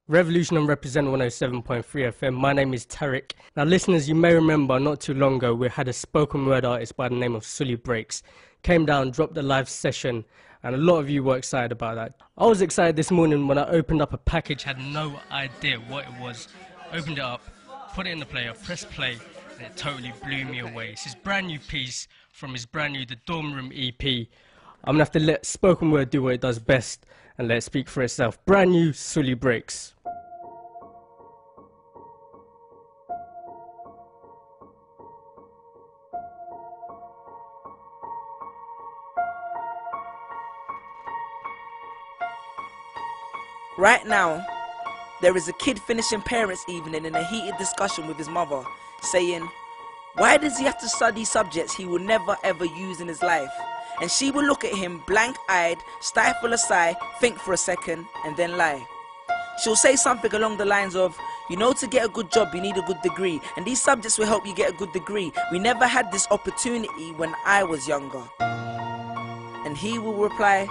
Revolution and Represent 107.3 FM. My name is Tariq. Now, listeners, you may remember not too long ago we had a spoken word artist by the name of Sully Breaks. Came down, dropped a live session, and a lot of you were excited about that. I was excited this morning when I opened up a package, had no idea what it was. Opened it up, put it in the player, pressed play, and it totally blew me away. It's his brand new piece from his brand new The Dorm Room EP. I'm gonna have to let spoken word do what it does best and let it speak for itself. Brand new Sully Breaks. Right now, there is a kid finishing parents' evening in a heated discussion with his mother, saying, why does he have to study subjects he will never ever use in his life? And she will look at him blank-eyed, stifle a sigh, think for a second, and then lie. She'll say something along the lines of, you know, to get a good job you need a good degree, and these subjects will help you get a good degree. We never had this opportunity when I was younger. And he will reply,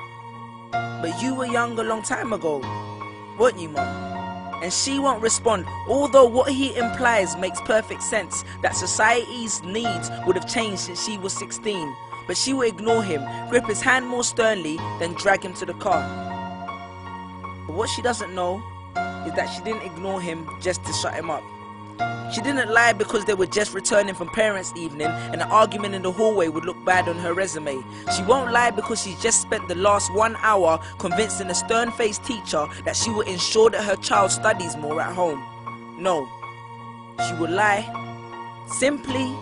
but you were young a long time ago, weren't you, Mum? And she won't respond, although what he implies makes perfect sense, that society's needs would have changed since she was 16. But she will ignore him, grip his hand more sternly, then drag him to the car. But what she doesn't know is that she didn't ignore him just to shut him up. She didn't lie because they were just returning from parents' evening and an argument in the hallway would look bad on her resume. She won't lie because she's just spent the last 1 hour convincing a stern-faced teacher that she will ensure that her child studies more at home. No, she will lie simply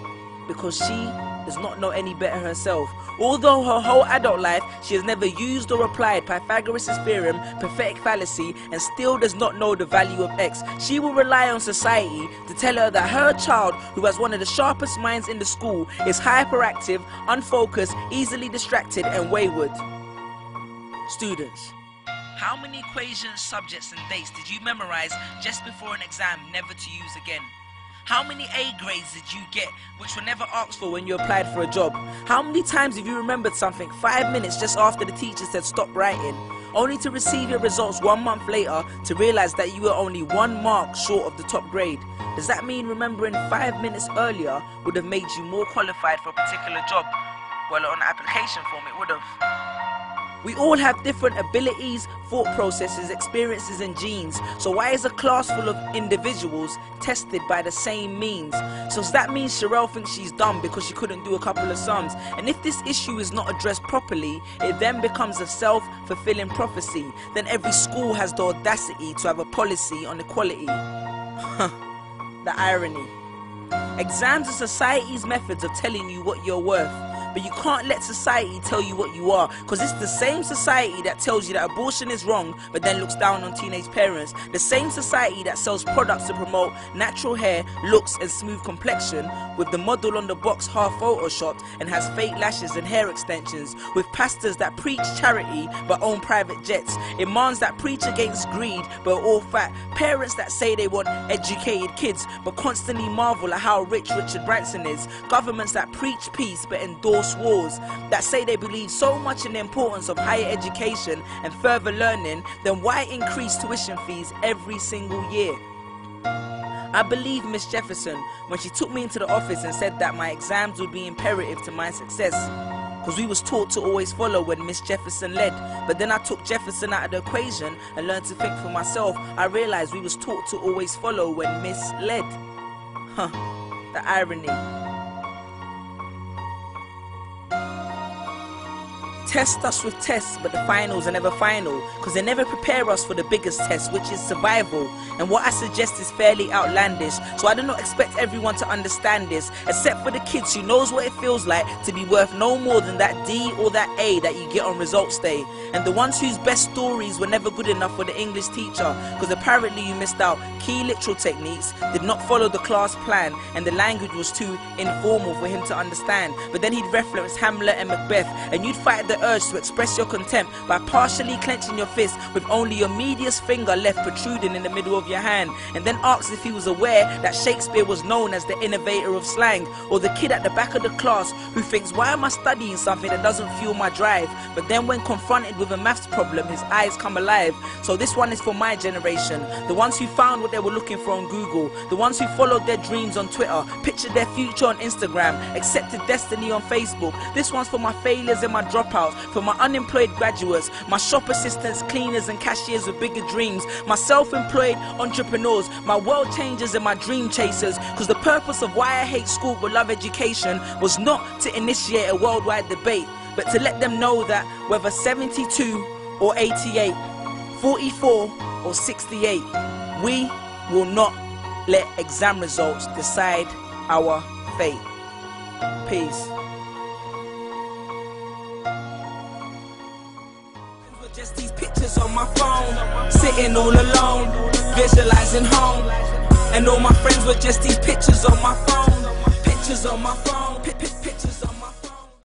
because she does not know any better herself. Although her whole adult life she has never used or applied Pythagoras' theorem, pathetic fallacy, and still does not know the value of x, she will rely on society to tell her that her child, who has one of the sharpest minds in the school, is hyperactive, unfocused, easily distracted, and wayward. Students, how many equations, subjects, and dates did you memorize just before an exam never to use again? How many A grades did you get which were never asked for when you applied for a job? How many times have you remembered something 5 minutes just after the teacher said stop writing, only to receive your results 1 month later to realize that you were only 1 mark short of the top grade? Does that mean remembering 5 minutes earlier would have made you more qualified for a particular job? Well, on the application form it would have. We all have different abilities, thought processes, experiences and genes. So why is a class full of individuals tested by the same means? So does that mean Sherelle thinks she's dumb because she couldn't do a couple of sums? And if this issue is not addressed properly, it then becomes a self-fulfilling prophecy. Then every school has the audacity to have a policy on equality. The irony. Exams are society's methods of telling you what you're worth. But you can't let society tell you what you are, because it's the same society that tells you that abortion is wrong but then looks down on teenage parents. The same society that sells products to promote natural hair, looks and smooth complexion, with the model on the box half photoshopped and has fake lashes and hair extensions, with pastors that preach charity but own private jets, imams that preach against greed but are all fat, parents that say they want educated kids but constantly marvel at how rich Richard Branson is, governments that preach peace but endorse wars, that say they believe so much in the importance of higher education and further learning, then why increase tuition fees every single year? I believe Miss Jefferson when she took me into the office and said that my exams would be imperative to my success, because we was taught to always follow when Miss Jefferson led. But then I took Jefferson out of the equation and learned to think for myself. I realized we was taught to always follow when Miss led. The irony. Test us with tests, but the finals are never final, because they never prepare us for the biggest test, which is survival. And what I suggest is fairly outlandish, so I do not expect everyone to understand this, except for the kids who knows what it feels like to be worth no more than that D or that A that you get on results day, and the ones whose best stories were never good enough for the English teacher, because apparently you missed out key literal techniques, did not follow the class plan, and the language was too informal for him to understand. But then he'd reference Hamlet and Macbeth, and you'd fight the urge to express your contempt by partially clenching your fist with only your medius finger left protruding in the middle of your hand, and then asks if he was aware that Shakespeare was known as the innovator of slang, or the kid at the back of the class who thinks, why am I studying something that doesn't fuel my drive? But then when confronted with a maths problem, his eyes come alive. So this one is for my generation, the ones who found what they were looking for on Google, the ones who followed their dreams on Twitter, pictured their future on Instagram, accepted destiny on Facebook. This one's for my failures and my dropouts, for my unemployed graduates, my shop assistants, cleaners and cashiers with bigger dreams, my self-employed entrepreneurs, my world changers and my dream chasers. Because the purpose of why I hate school but love education was not to initiate a worldwide debate, but to let them know that whether 72 or 88, 44 or 68, we will not let exam results decide our fate. Peace. Just these pictures on my phone, sitting all alone, visualizing home. And all my friends were just these pictures on my phone, pictures on my phone.